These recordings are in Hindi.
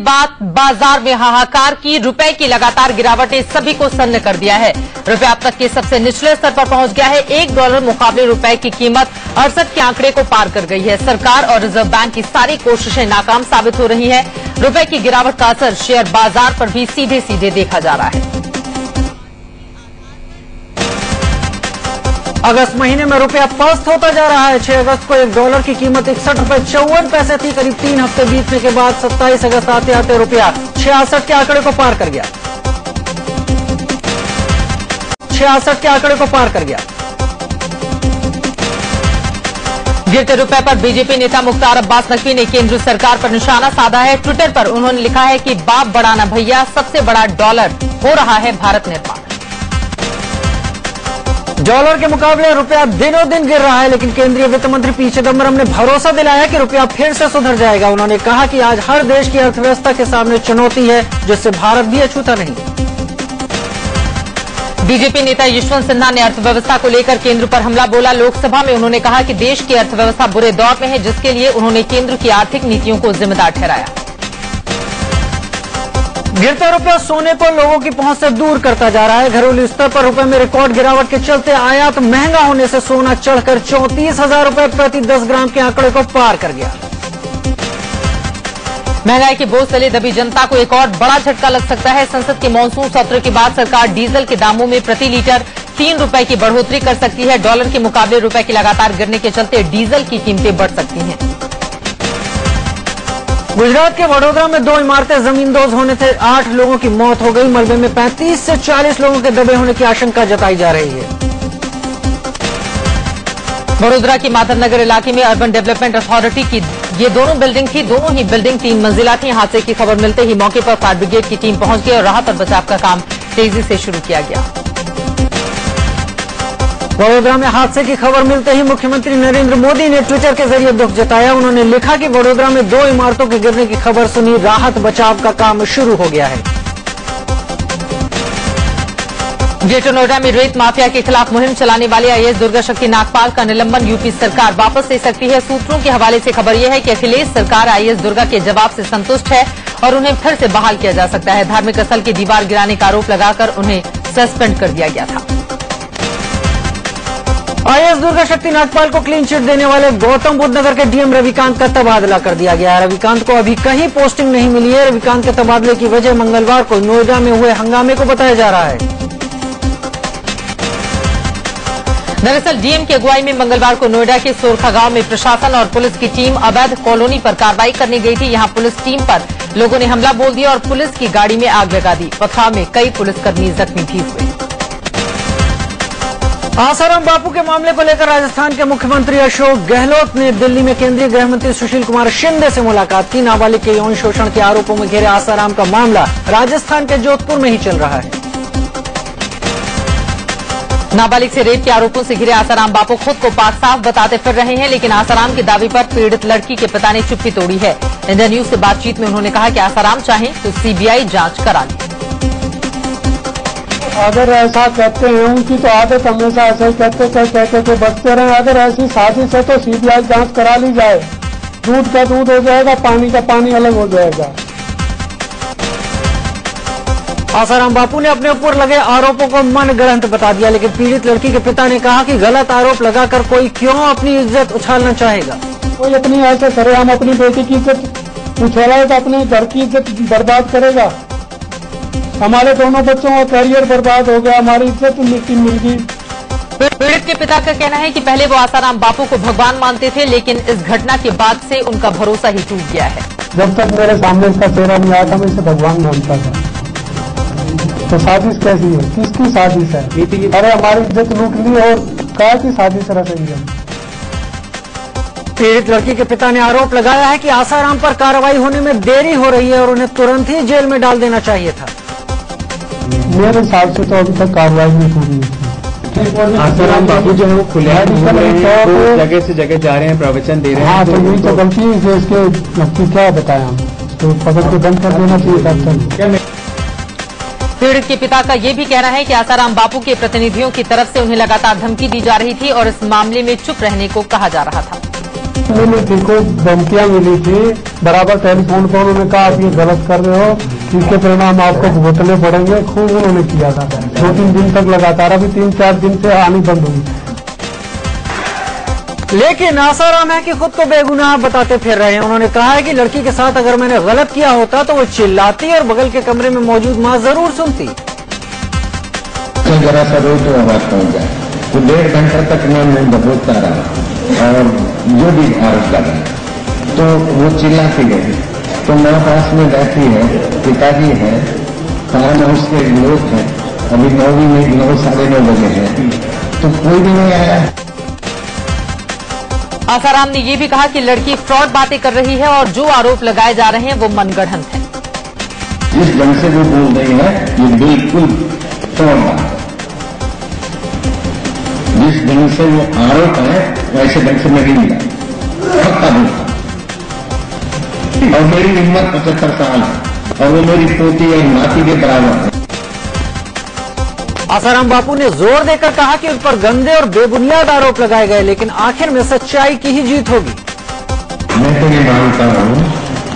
बात बाजार में हाहाकार की। रुपए की लगातार गिरावट ने सभी को सन्न कर दिया है। रुपया अब तक के सबसे निचले स्तर पर पहुंच गया है। $1 मुकाबले रुपए की कीमत 68 के आंकड़े को पार कर गई है। सरकार और रिजर्व बैंक की सारी कोशिशें नाकाम साबित हो रही हैं। रुपए की गिरावट का असर शेयर बाजार पर भी सीधे सीधे देखा जा रहा है। अगस्त महीने में रुपया पस्त होता जा रहा है। 6 अगस्त को $1 की कीमत 61 रुपए 54 थी। करीब 3 हफ्ते बीतने के बाद 27 अगस्त आते आते रुपया 66 के आंकड़े को पार कर गया। 66 के आंकड़े को पार कर गया। गिरते रुपए पर बीजेपी नेता मुख्तार अब्बास नकवी ने केंद्र सरकार पर निशाना साधा है। ट्विटर पर उन्होंने लिखा है कि बाप बढ़ाना भैया, सबसे बड़ा डॉलर हो रहा है भारत निर्माण। डॉलर के मुकाबले रुपया दिनों दिन गिर रहा है, लेकिन केंद्रीय वित्त मंत्री पी चिदम्बरम ने भरोसा दिलाया कि रुपया फिर से सुधर जाएगा। उन्होंने कहा कि आज हर देश की अर्थव्यवस्था के सामने चुनौती है, जिससे भारत भी अछूता नहीं। बीजेपी नेता यशवंत सिन्हा ने अर्थव्यवस्था को लेकर केंद्र पर हमला बोला। लोकसभा में उन्होंने कहा कि देश की अर्थव्यवस्था बुरे दौर में है, जिसके लिए उन्होंने केंद्र की आर्थिक नीतियों को जिम्मेदार ठहराया। गिरता रुपया सोने को लोगों की पहुंच से दूर करता जा रहा है। घरेलू स्तर पर रुपए में रिकॉर्ड गिरावट के चलते आयात महंगा होने से सोना चढ़कर 34,000 रुपए प्रति 10 ग्राम के आंकड़े को पार कर गया। महंगाई के बोझ तले दबी जनता को एक और बड़ा झटका लग सकता है। संसद के मानसून सत्र के बाद सरकार डीजल के दामों में प्रति लीटर 3 रुपए की बढ़ोतरी कर सकती है। डॉलर के मुकाबले रुपए की लगातार गिरने के चलते डीजल की कीमतें बढ़ सकती हैं। गुजरात के वडोदरा में 2 इमारतें जमींदोज होने से 8 लोगों की मौत हो गई। मलबे में 35 से 40 लोगों के दबे होने की आशंका जताई जा रही है। वडोदरा के माधव नगर इलाके में अर्बन डेवलपमेंट अथॉरिटी की ये दोनों बिल्डिंग थी। दोनों ही बिल्डिंग 3 मंजिला थी। हादसे की खबर मिलते ही मौके पर फायर ब्रिगेड की टीम पहुंच गई और राहत और बचाव का काम तेजी से शुरू किया गया। वडोदरा में हादसे की खबर मिलते ही मुख्यमंत्री नरेंद्र मोदी ने ट्विटर के जरिए दुख जताया। उन्होंने लिखा कि वडोदरा में 2 इमारतों के गिरने की खबर सुनी, राहत बचाव का काम शुरू हो गया है। ग्रेटर नोएडा में रेत माफिया के खिलाफ मुहिम चलाने वाले आईएएस दुर्गा शक्ति नागपाल का निलंबन यूपी सरकार वापस ले सकती है। सूत्रों के हवाले से खबर यह है कि अखिलेश सरकार आईएएस दुर्गा के जवाब से संतुष्ट है और उन्हें फिर से बहाल किया जा सकता है। धार्मिक स्थल की दीवार गिराने का आरोप लगाकर उन्हें सस्पेंड कर दिया गया था। आईएएस दुर्गा शक्ति नागपाल को क्लीन चिट देने वाले गौतम बुद्ध नगर के डीएम रविकांत का तबादला कर दिया गया है। रविकांत को अभी कहीं पोस्टिंग नहीं मिली है। रविकांत के तबादले की वजह मंगलवार को नोएडा में हुए हंगामे को बताया जा रहा है। दरअसल डीएम की अगुवाई में मंगलवार को नोएडा के सोरखा गांव में प्रशासन और पुलिस की टीम अवैध कॉलोनी पर कार्रवाई करने गई थी। यहां पुलिस टीम पर लोगों ने हमला बोल दिया और पुलिस की गाड़ी में आग लगा दी। पथराव में कई पुलिसकर्मी जख्मी भी हुए। आसाराम बापू के मामले को लेकर राजस्थान के मुख्यमंत्री अशोक गहलोत ने दिल्ली में केंद्रीय गृह मंत्री सुशील कुमार शिंदे से मुलाकात की। नाबालिग के यौन शोषण के आरोपों में घिरे आसाराम का मामला राजस्थान के जोधपुर में ही चल रहा है। नाबालिग से रेप के आरोपों से घिरे आसाराम बापू खुद को पाक साफ बताते फिर रहे हैं, लेकिन आसाराम के दावे पर पीड़ित लड़की के पिता ने चुप्पी तोड़ी है। इंडिया न्यूज से बातचीत में उन्होंने कहा कि आसाराम चाहें तो सीबीआई जांच करा ले। अगर ऐसा कहते हैं, उनकी तो आदत हमेशा ऐसा ही कहते बचते रहे। अगर ऐसी साजिश है तो सीबीआई जांच करा ली जाए। दूध का दूध हो जाएगा, पानी का पानी अलग हो जाएगा। आसाराम बापू ने अपने ऊपर लगे आरोपों को मनगढ़ंत बता दिया, लेकिन पीड़ित लड़की के पिता ने कहा कि गलत आरोप लगाकर कोई क्यों अपनी इज्जत उछालना चाहेगा। कोई अपनी ऐसे सरेआम अपनी बेटी की इज्जत उछालेगा, अपने घर की इज्जत बर्बाद करेगा। हमारे दोनों बच्चों का करियर बर्बाद हो गया, हमारी इज्जत मिट्टी मिल गई। पीड़ित के पिता का कहना है कि पहले वो आसाराम बापू को भगवान मानते थे, लेकिन इस घटना के बाद से उनका भरोसा ही टूट गया है। जब तक मेरे सामने इसका चेहरा नहीं आया था, मैं इसे भगवान मानता था। तो साजिश कैसी है? किसकी साजिश है? अरे हमारी इज्जत लूट ली और कहा कि साजिश रही है। पीड़ित लड़की के पिता ने आरोप लगाया है कि आसाराम पर कार्रवाई होने में देरी हो रही है और उन्हें तुरंत ही जेल में डाल देना चाहिए था। मेरे हिसाब से तो अभी तक कार्रवाई नहीं पूरी है। आसाराम बापू जो है वो खुले जगह से जगह जा रहे हैं, प्रवचन दे रहे हैं। हाँ, तो यही तो गलती है। इसके क्या बताया हम तो पकड़ के बंद कर देना चाहिए। पीड़ित के पिता का यह भी कहना है कि आसाराम बापू के प्रतिनिधियों की तरफ से उन्हें लगातार धमकी दी जा रही थी और इस मामले में चुप रहने को कहा जा रहा था। मिली को धमकियां मिली थी, बराबर टेलीफोन पर उन्होंने कहा आप ये गलत कर रहे हो, इसके परिणाम आपको भुगतने पड़ेंगे, खूब उन्होंने किया था। 2-3 दिन तक लगातार, अभी 3-4 दिन से आनी बंद हुई। लेकिन आसाराम है कि खुद को बेगुनाह बताते फिर रहे हैं। उन्होंने कहा है कि लड़की के साथ अगर मैंने गलत किया होता तो वो चिल्लाती और बगल के कमरे में मौजूद मां जरूर सुनती। जरा सा रोई तो आवाज पहुंच जाए, तो 1.5 घंटा तक मैं मुंह दबोचता रहा और जो भी आरोप लगा तो वो चिल्लाती गई। तो माँ पास में बैठी है, पिताजी है, कारण उसके लोग हैं, अभी 9 साढ़े 9 बजे हैं, तो कोई भी नहीं आया। आसाराम ने यह भी कहा कि लड़की फ्रॉड बातें कर रही है और जो आरोप लगाए जा रहे हैं वो मनगढ़ंत है। जिस ढंग से वो बोल रही है ये बिल्कुल फ्रॉड बात, जिस ढंग से वो आरोप है वैसे ढंग से नहीं मिला, पक्का बोलता। और मेरी उम्र 75 साल है और वो मेरी पोती और नाती के बराबर है। आसाराम बापू ने जोर देकर कहा कि उन पर गंदे और बेबुनियाद आरोप लगाए गए, लेकिन आखिर में सच्चाई की ही जीत होगी। मैं तो ये मानता हूं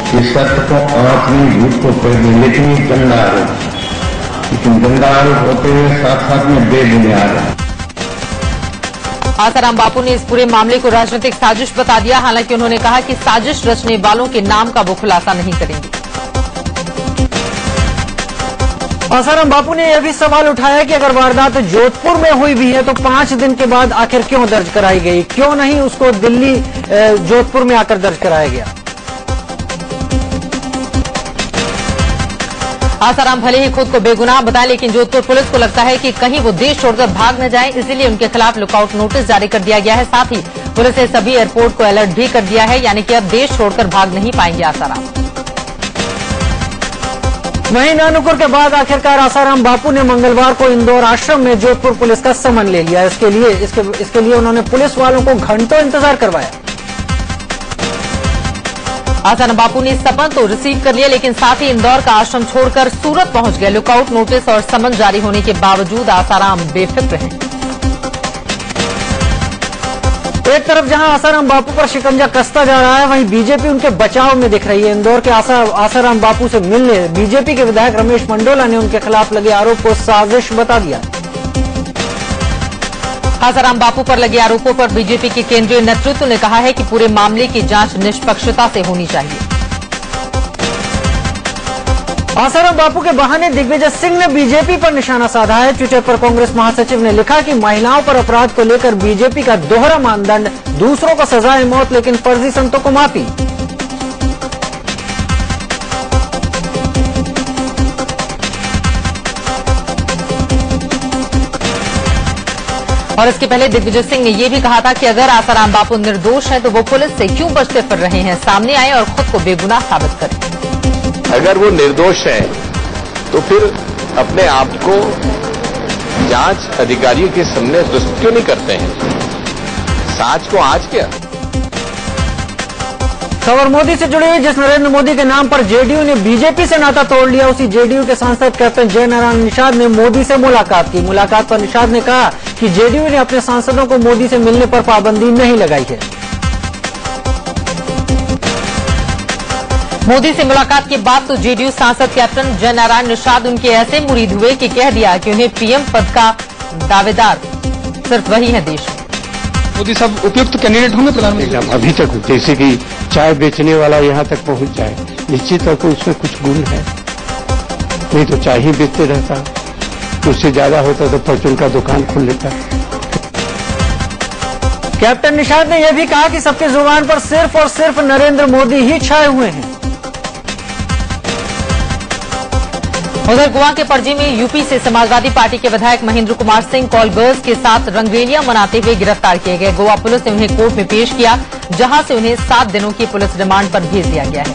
कि सत्य को आंख में झूठ को कर दे, लेकिन ये गंदा आरोप, लेकिन गंदा आरोप होते हुए साथ साथ में बेबुनियाद है। आसाराम बापू ने इस पूरे मामले को राजनीतिक साजिश बता दिया। हालांकि उन्होंने कहा कि साजिश रचने वालों के नाम का वो खुलासा नहीं करेंगे। आसाराम बापू ने यह भी सवाल उठाया कि अगर वारदात जोधपुर में हुई भी है तो 5 दिन के बाद आखिर क्यों दर्ज कराई गई, क्यों नहीं उसको दिल्ली जोधपुर में आकर दर्ज कराया गया। आसाराम भले ही खुद को बेगुनाह बताए, लेकिन जोधपुर पुलिस को लगता है कि कहीं वो देश छोड़कर भाग न जाए, इसीलिए उनके खिलाफ लुकआउट नोटिस जारी कर दिया गया है। साथ ही पुलिस ने सभी एयरपोर्ट को अलर्ट भी कर दिया है, यानी कि अब देश छोड़कर भाग नहीं पाएंगे आसाराम। वहीं नानुकुर के बाद आखिरकार आसाराम बापू ने मंगलवार को इंदौर आश्रम में जोधपुर पुलिस का समन ले लिया। इसके लिए उन्होंने पुलिस वालों को घंटों इंतजार करवाया। आसाराम बापू ने समन तो रिसीव कर लिया, लेकिन साथ ही इंदौर का आश्रम छोड़कर सूरत पहुंच गए। लुकआउट नोटिस और समन जारी होने के बावजूद आसाराम बेफिक्र हैं। एक तरफ जहां आसाराम बापू पर शिकंजा कसता जा रहा है, वहीं बीजेपी उनके बचाव में दिख रही है। इंदौर के आसाराम बापू से मिलने बीजेपी के विधायक रमेश मंडोला ने उनके खिलाफ लगे आरोप को साजिश बता दिया। आसाराम बापू पर लगे आरोपों पर बीजेपी के केंद्रीय नेतृत्व ने कहा है कि पूरे मामले की जांच निष्पक्षता से होनी चाहिए। आसाराम बापू के बहाने दिग्विजय सिंह ने बीजेपी पर निशाना साधा है। ट्विटर पर कांग्रेस महासचिव ने लिखा कि महिलाओं पर अपराध को लेकर बीजेपी का दोहरा मानदंड, दूसरों को सजाए मौत लेकिन फर्जी संतों को माफी। और इसके पहले दिग्विजय सिंह ने यह भी कहा था कि अगर आसाराम बापू निर्दोष हैं तो वो पुलिस से क्यों बचते फिर रहे हैं, सामने आए और खुद को बेगुनाह साबित करें। अगर वो निर्दोष है तो फिर अपने आप को जांच अधिकारियों के सामने प्रस्तुत क्यों नहीं करते हैं? साच को आज क्या? खबर मोदी से जुड़ी हुई, जिस नरेंद्र मोदी के नाम पर जेडीयू ने बीजेपी से नाता तोड़ लिया, उसी जेडीयू के सांसद कैप्टन जय नारायण निषाद ने मोदी से मुलाकात की। मुलाकात पर निषाद ने कहा कि जेडीयू ने अपने सांसदों को मोदी से मिलने पर पाबंदी नहीं लगाई है। मोदी से मुलाकात के बाद तो जेडीयू सांसद कैप्टन जय नारायण निषाद उनके ऐसे मुरीद हुए कि कह दिया कि उन्हें पीएम पद का दावेदार सिर्फ वही है देश में। मोदी साहब उपयुक्त कैंडिडेट होंगे प्रधानमंत्री? अभी तक जैसे कि चाय बेचने वाला यहाँ तक पहुँच जाए, निश्चित तौर पर उसमें कुछ गुण है, नहीं तो चाय ही बेचते रहता, उससे ज्यादा होता तो परचून का दुकान खोल लेता। कैप्टन निषाद ने यह भी कहा कि सबके जुबान पर सिर्फ और सिर्फ नरेंद्र मोदी ही छाए हुए हैं। उधर गोवा के पणजी में यूपी से समाजवादी पार्टी के विधायक महेंद्र कुमार सिंह कॉल गर्ल्स के साथ रंगरेलियां मनाते हुए गिरफ्तार किए गए। गोवा पुलिस ने उन्हें कोर्ट में पेश किया, जहां से उन्हें 7 दिनों की पुलिस रिमांड पर भेज दिया गया है।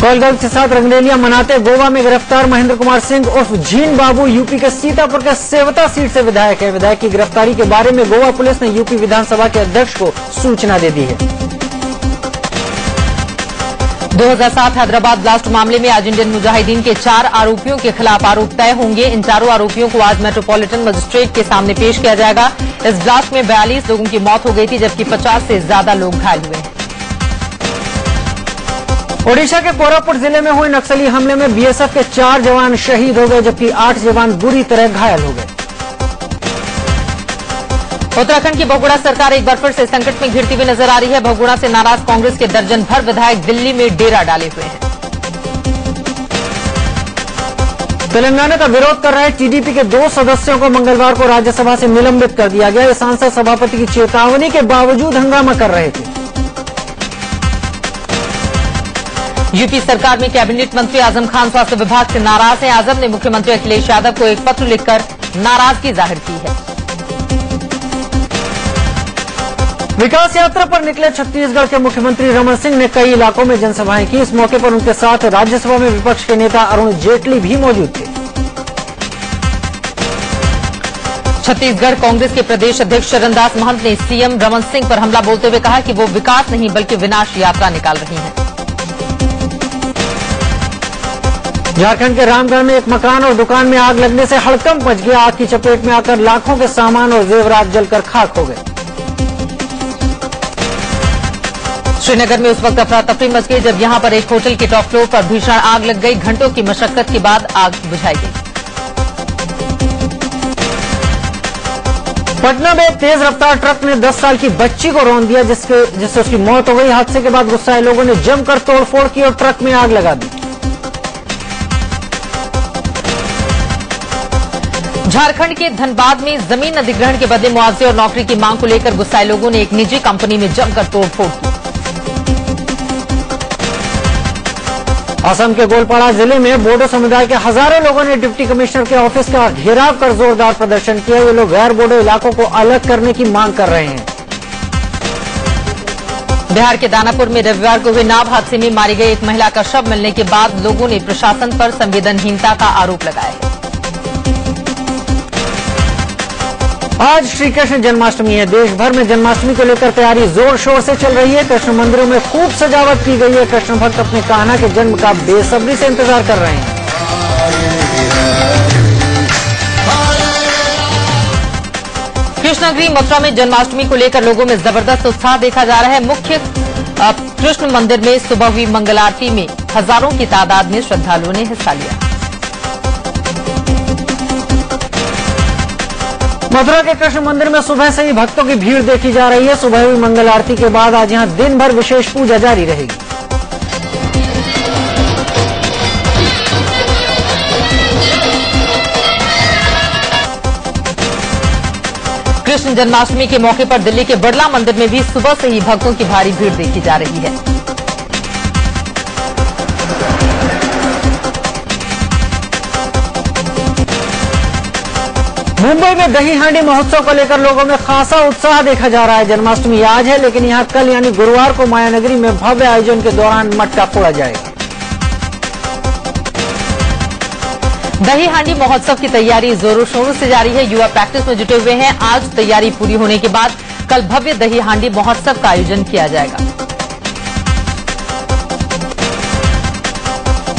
कॉल गर्ल्स के साथ रंगरेलियां मनाते गोवा में गिरफ्तार महेंद्र कुमार सिंह उर्फ जीन बाबू यूपी के सीतापुर के सेवता सीट से विधायक है। विधायक की गिरफ्तारी के बारे में गोवा पुलिस ने यूपी विधानसभा के अध्यक्ष को सूचना दे दी है। 2007 हैदराबाद ब्लास्ट मामले में आज इंडियन मुजाहिदीन के 4 आरोपियों के खिलाफ आरोप तय होंगे। इन चारों आरोपियों को आज मेट्रोपॉलिटन मजिस्ट्रेट के सामने पेश किया जाएगा। इस ब्लास्ट में 42 लोगों की मौत हो गई थी, जबकि 50 से ज्यादा लोग घायल हुए हैं। ओडिशा के कोरापुट जिले में हुए नक्सली हमले में बीएसएफ के 4 जवान शहीद हो गए, जबकि 8 जवान बुरी तरह घायल हो गए। उत्तराखंड की बहुगुणा सरकार एक बार फिर से संकट में घिरती हुई नजर आ रही है। बहुगुणा से नाराज कांग्रेस के दर्जन भर विधायक दिल्ली में डेरा डाले हुए हैं। तेलंगाना का विरोध कर रहे टीडीपी के 2 सदस्यों को मंगलवार को राज्यसभा से निलंबित कर दिया गया। ये सांसद सभापति की चेतावनी के बावजूद हंगामा कर रहे थे। यूपी सरकार में कैबिनेट मंत्री आजम खान स्वास्थ्य विभाग से नाराज हैं। आजम ने मुख्यमंत्री अखिलेश यादव को एक पत्र लिखकर नाराजगी जाहिर की है। विकास यात्रा पर निकले छत्तीसगढ़ के मुख्यमंत्री रमन सिंह ने कई इलाकों में जनसभाएं की। इस मौके पर उनके साथ राज्यसभा में विपक्ष के नेता अरुण जेटली भी मौजूद थे। छत्तीसगढ़ कांग्रेस के प्रदेश अध्यक्ष चरणदास महंत ने सीएम रमन सिंह पर हमला बोलते हुए कहा कि वो विकास नहीं बल्कि विनाश यात्रा निकाल रही हैं। झारखंड के रामगढ़ में एक मकान और दुकान में आग लगने से हड़कंप मच गया। आग की चपेट में आकर लाखों के सामान और जेवरात जलकर खाक हो गए। श्रीनगर में उस वक्त अफरा तफरी मच गई जब यहां पर एक होटल के टॉप फ्लोर पर भीषण आग लग गई। घंटों की मशक्कत के बाद आग बुझाई गई। पटना में एक तेज रफ्तार ट्रक ने 10 साल की बच्ची को रौंद दिया, जिससे उसकी मौत हो गई। हादसे के बाद गुस्साए लोगों ने जमकर तोड़फोड़ की और ट्रक में आग लगा दी। झारखंड के धनबाद में जमीन अधिग्रहण के बदले मुआवजे और नौकरी की मांग को लेकर गुस्साए लोगों ने एक निजी कंपनी में जमकर तोड़फोड़ की। असम के गोलपाड़ा जिले में बोडो समुदाय के हजारों लोगों ने डिप्टी कमिश्नर के ऑफिस का घेराव कर जोरदार प्रदर्शन किया। ये लोग गैर बोडो इलाकों को अलग करने की मांग कर रहे हैं। बिहार के दानापुर में रविवार को हुए नाव हादसे में मारी गई एक महिला का शव मिलने के बाद लोगों ने प्रशासन पर संवेदनहीनता का आरोप लगाया है। आज श्री कृष्ण जन्माष्टमी है। देश भर में जन्माष्टमी को लेकर तैयारी जोर शोर से चल रही है। कृष्ण मंदिरों में खूब सजावट की गई है। कृष्ण भक्त अपने कान्हा के जन्म का बेसब्री से इंतजार कर रहे हैं। कृष्णगिरी मथुरा में जन्माष्टमी को लेकर लोगों में जबरदस्त उत्साह देखा जा रहा है। मुख्य कृष्ण मंदिर में सुबह हुई मंगल आरती में हजारों की तादाद में श्रद्धालुओं ने हिस्सा लिया। मथुरा के कृष्ण मंदिर में सुबह से ही भक्तों की भीड़ देखी जा रही है। सुबह हुई मंगल आरती के बाद आज यहां दिन भर विशेष पूजा जारी रहेगी। कृष्ण जन्माष्टमी के मौके पर दिल्ली के बिड़ला मंदिर में भी सुबह से ही भक्तों की भारी भीड़ देखी जा रही है। मुंबई में दही हांडी महोत्सव को लेकर लोगों में खासा उत्साह देखा जा रहा है। जन्माष्टमी आज है, लेकिन यहां कल यानी गुरुवार को मायानगरी में भव्य आयोजन के दौरान मटका फोड़ा जाएगा। दही हांडी महोत्सव की तैयारी जोरों शोरों से जारी है। युवा प्रैक्टिस में जुटे हुए हैं। आज तैयारी पूरी होने के बाद कल भव्य दही हांडी महोत्सव का आयोजन किया जाएगा।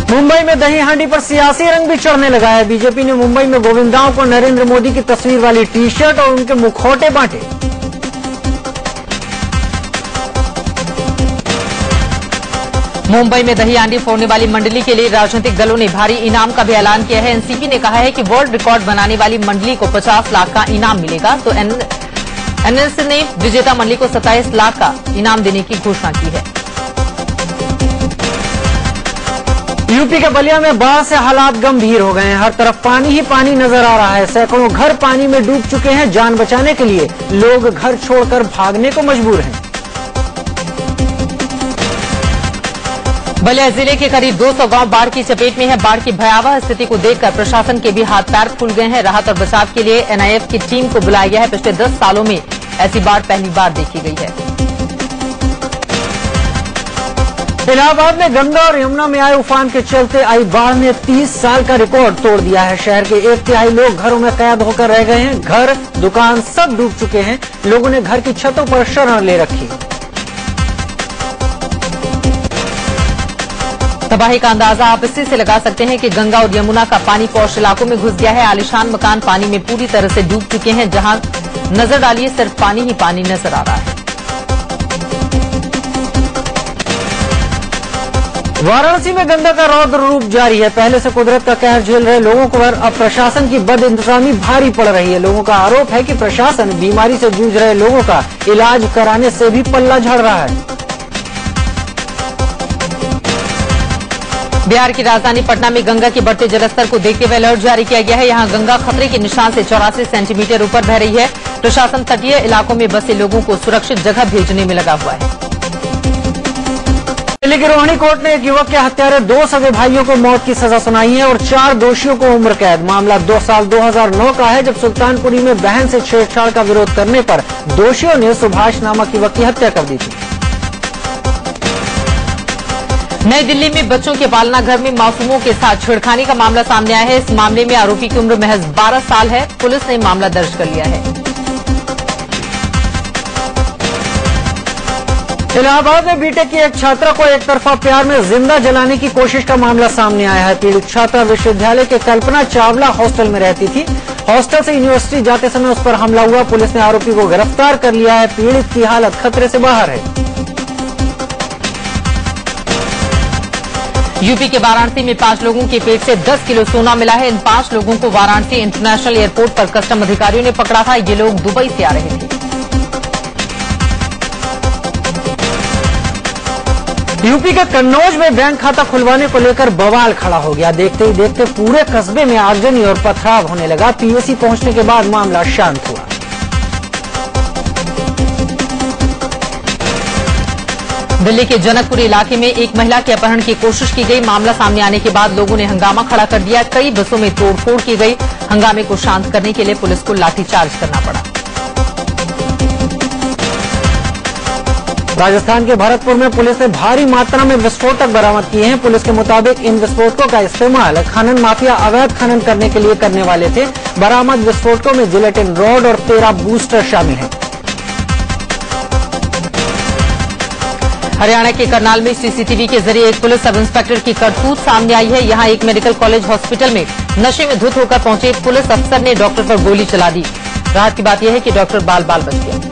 मुंबई में दही हांडी पर सियासी रंग भी चढ़ने लगा है। बीजेपी ने मुंबई में गोविंदाओं को नरेंद्र मोदी की तस्वीर वाली टी शर्ट और उनके मुखौटे बांटे। मुंबई में दही हांडी फोड़ने वाली मंडली के लिए राजनीतिक दलों ने भारी इनाम का भी ऐलान किया है। एनसीपी ने कहा है कि वर्ल्ड रिकॉर्ड बनाने वाली मंडली को 50 लाख का इनाम मिलेगा, तो एनएस ने विजेता मंडली को 27 लाख का इनाम देने की घोषणा की है। यूपी के बलिया में बाढ़ से हालात गंभीर हो गए हैं। हर तरफ पानी ही पानी नजर आ रहा है। सैकड़ों घर पानी में डूब चुके हैं। जान बचाने के लिए लोग घर छोड़कर भागने को मजबूर हैं। बलिया जिले के करीब 200 गांव बाढ़ की चपेट में है। बाढ़ की भयावह स्थिति को देखकर प्रशासन के भी हाथ पैर फूल गए हैं। राहत और बचाव के लिए एनआईएफ की टीम को बुलाया गया है। पिछले 10 सालों में ऐसी बाढ़ पहली बार देखी गई है। इलाहाबाद में गंगा और यमुना में आए उफान के चलते आई बाढ़ ने 30 साल का रिकॉर्ड तोड़ दिया है। शहर के 1/3 लोग घरों में कैद होकर रह गए हैं। घर, दुकान सब डूब चुके हैं। लोगों ने घर की छतों पर शरण ले रखी। तबाही का अंदाजा आप इसी से लगा सकते हैं कि गंगा और यमुना का पानी पौष इलाकों में घुस गया है। आलीशान मकान पानी में पूरी तरह से डूब चुके हैं। जहां नजर डालिए सिर्फ पानी ही पानी नजर आ रहा है। वाराणसी में गंगा का रौद्र रूप जारी है। पहले से कुदरत का कहर झेल रहे लोगों पर अब प्रशासन की बदइंतजामी भारी पड़ रही है। लोगों का आरोप है कि प्रशासन बीमारी से जूझ रहे लोगों का इलाज कराने से भी पल्ला झाड़ रहा है। बिहार की राजधानी पटना में गंगा के बढ़ते जलस्तर को देखते हुए अलर्ट जारी किया गया है। यहां गंगा खतरे के निशान से 84 सेंटीमीटर ऊपर बह रही है। प्रशासन तटीय इलाकों में बसे लोगों को सुरक्षित जगह भेजने में लगा हुआ है। दिल्ली की रोहिणी कोर्ट ने एक युवक के हत्यारे 2 सगे भाइयों को मौत की सजा सुनाई है और 4 दोषियों को उम्र कैद। मामला 2 साल 2009 का है, जब सुल्तानपुरी में बहन से छेड़छाड़ का विरोध करने पर दोषियों ने सुभाष नामक युवक की हत्या कर दी थी। नई दिल्ली में बच्चों के पालना घर में मासूमों के साथ छेड़खानी का मामला सामने आया है। इस मामले में आरोपी की उम्र महज 12 साल है। पुलिस ने मामला दर्ज कर लिया है। इलाहाबाद में बीटेक की एक छात्रा को एक तरफा प्यार में जिंदा जलाने की कोशिश का मामला सामने आया है। पीड़ित छात्रा विश्वविद्यालय के कल्पना चावला हॉस्टल में रहती थी। हॉस्टल से यूनिवर्सिटी जाते समय उस पर हमला हुआ। पुलिस ने आरोपी को गिरफ्तार कर लिया है। पीड़ित की हालत खतरे से बाहर है। यूपी के वाराणसी में 5 लोगों के पेट से 10 किलो सोना मिला है। इन 5 लोगों को वाराणसी इंटरनेशनल एयरपोर्ट पर कस्टम अधिकारियों ने पकड़ा था। ये लोग दुबई से आ रहे थे। यूपी के कन्नौज में बैंक खाता खुलवाने को लेकर बवाल खड़ा हो गया। देखते ही देखते पूरे कस्बे में आगजनी और पथराव होने लगा। पीएसी पहुंचने के बाद मामला शांत हुआ। दिल्ली के जनकपुर इलाके में एक महिला के अपहरण की कोशिश की गई। मामला सामने आने के बाद लोगों ने हंगामा खड़ा कर दिया। कई बसों में तोड़फोड़ की गई। हंगामे को शांत करने के लिए पुलिस को लाठीचार्ज करना पड़ा। राजस्थान के भरतपुर में पुलिस ने भारी मात्रा में विस्फोटक बरामद किए हैं। पुलिस के मुताबिक इन विस्फोटकों का इस्तेमाल खनन माफिया अवैध खनन करने के लिए करने वाले थे। बरामद विस्फोटकों में जिलेटिन रॉड और 13 बूस्टर शामिल हैं। हरियाणा के करनाल में सीसीटीवी के जरिए एक पुलिस सब इंस्पेक्टर की करतूत सामने आई है। यहां एक मेडिकल कॉलेज हॉस्पिटल में नशे में धुत होकर पहुंचे पुलिस अफसर ने डॉक्टर पर गोली चला दी। राहत की बात यह है कि डॉक्टर बाल बाल बच गया।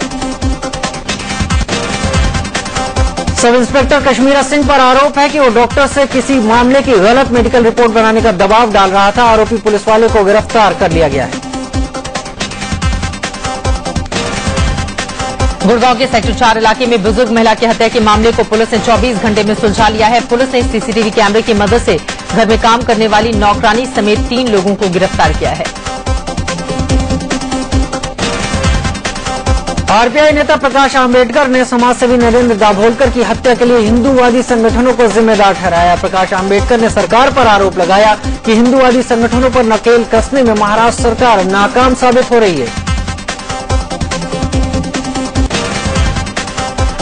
सब इंस्पेक्टर कश्मीरा सिंह पर आरोप है कि वो डॉक्टर से किसी मामले की गलत मेडिकल रिपोर्ट बनाने का दबाव डाल रहा था। आरोपी पुलिस वाले को गिरफ्तार कर लिया गया है। गुड़गांव के सेक्टर 4 इलाके में बुजुर्ग महिला की हत्या के मामले को पुलिस ने 24 घंटे में सुलझा लिया है। पुलिस ने सीसीटीवी कैमरे की मदद से घर में काम करने वाली नौकरानी समेत 3 लोगों को गिरफ्तार किया है। आरपीआई नेता प्रकाश आंबेडकर ने समाजसेवी नरेंद्र दाभोलकर की हत्या के लिए हिंदूवादी संगठनों को जिम्मेदार ठहराया। प्रकाश आंबेडकर ने सरकार पर आरोप लगाया कि हिंदूवादी संगठनों पर नकेल कसने में महाराष्ट्र सरकार नाकाम साबित हो रही है।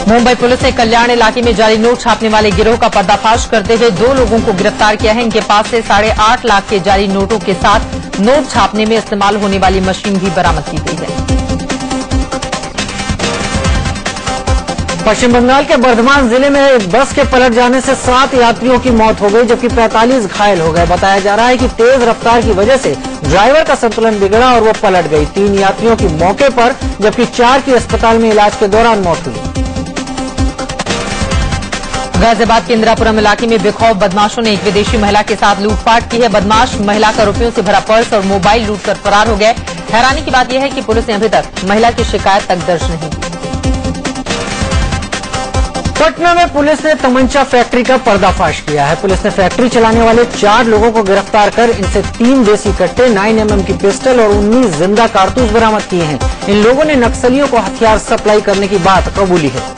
मुंबई पुलिस ने कल्याण इलाके में जाली नोट छापने वाले गिरोह का पर्दाफाश करते हुए 2 लोगों को गिरफ्तार किया है। इनके पास से 8.5 लाख के जाली नोटों के साथ नोट छापने में इस्तेमाल होने वाली मशीन भी बरामद की गई है। पश्चिम बंगाल के बर्धमान जिले में एक बस के पलट जाने से 7 यात्रियों की मौत हो गई, जबकि 45 घायल हो गए। बताया जा रहा है कि तेज रफ्तार की वजह से ड्राइवर का संतुलन बिगड़ा और वो पलट गई। 3 यात्रियों की मौके पर जबकि 4 की अस्पताल में इलाज के दौरान मौत हुई। गाजियाबाद के इंदिरापुरम इलाके में बेखौफ बदमाशों ने एक विदेशी महिला के साथ लूटपाट की है। बदमाश महिला का रुपयों से भरा पर्स और मोबाइल लूटकर फरार हो गए। हैरानी की बात यह है कि पुलिस ने अभी तक महिला की शिकायत तक दर्ज नहीं की। पटना में पुलिस ने तमंचा फैक्ट्री का पर्दाफाश किया है। पुलिस ने फैक्ट्री चलाने वाले 4 लोगों को गिरफ्तार कर इनसे 3 देसी कट्टे, 9mm की पिस्टल और 19 जिंदा कारतूस बरामद किए हैं। इन लोगों ने नक्सलियों को हथियार सप्लाई करने की बात कबूली है।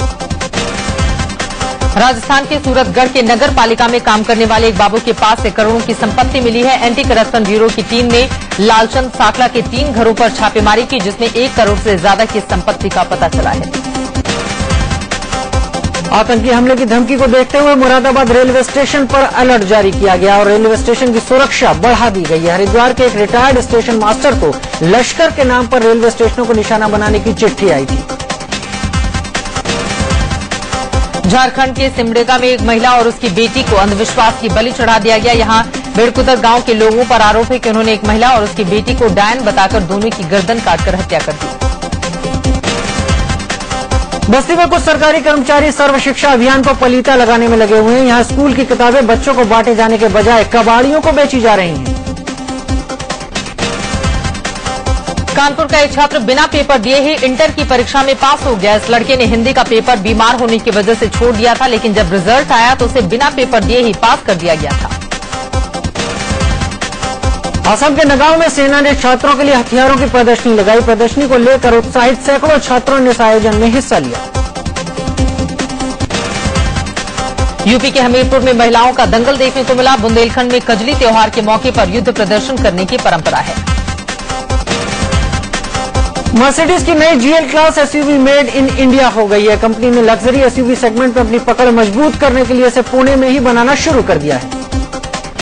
राजस्थान के सूरतगढ़ के नगर पालिका में काम करने वाले एक बाबू के पास से करोड़ों की संपत्ति मिली है। एंटी करप्शन ब्यूरो की टीम ने लालचंद साकला के 3 घरों पर छापेमारी की, जिसमें 1 करोड़ से ज्यादा की संपत्ति का पता चला है। आतंकी हमले की धमकी को देखते हुए मुरादाबाद रेलवे स्टेशन पर अलर्ट जारी किया गया और रेलवे स्टेशन की सुरक्षा बढ़ा दी गई है। हरिद्वार के एक रिटायर्ड स्टेशन मास्टर को लश्कर के नाम पर रेलवे स्टेशनों को निशाना बनाने की चिट्ठी आई थी। झारखंड के सिमडेगा में एक महिला और उसकी बेटी को अंधविश्वास की बलि चढ़ा दिया गया। यहां बेड़कुदर गांव के लोगों पर आरोप है कि उन्होंने एक महिला और उसकी बेटी को डायन बताकर दोनों की गर्दन काटकर हत्या कर दी। बस्ती में कुछ सरकारी कर्मचारी सर्व शिक्षा अभियान को पलीता लगाने में लगे हुए हैं। यहां स्कूल की किताबें बच्चों को बांटे जाने के बजाय कबाड़ियों को बेची जा रही हैं। कानपुर का एक छात्र बिना पेपर दिए ही इंटर की परीक्षा में पास हो गया। इस लड़के ने हिंदी का पेपर बीमार होने की वजह से छोड़ दिया था, लेकिन जब रिजल्ट आया तो उसे बिना पेपर दिए ही पास कर दिया गया था। असम के नगांव में सेना ने छात्रों के लिए हथियारों की प्रदर्शनी लगाई। प्रदर्शनी को लेकर उत्साहित सैकड़ों छात्रों ने इस आयोजन में हिस्सा लिया। यूपी के हमीरपुर में महिलाओं का दंगल देखने को मिला। बुंदेलखंड में कजली त्योहार के मौके पर युद्ध प्रदर्शन करने की परंपरा है। मर्सिडीज की नई GL class SUV made in India हो गई है। कंपनी ने लग्जरी SUV सेगमेंट में अपनी पकड़ मजबूत करने के लिए इसे पुणे में ही बनाना शुरू कर दिया है।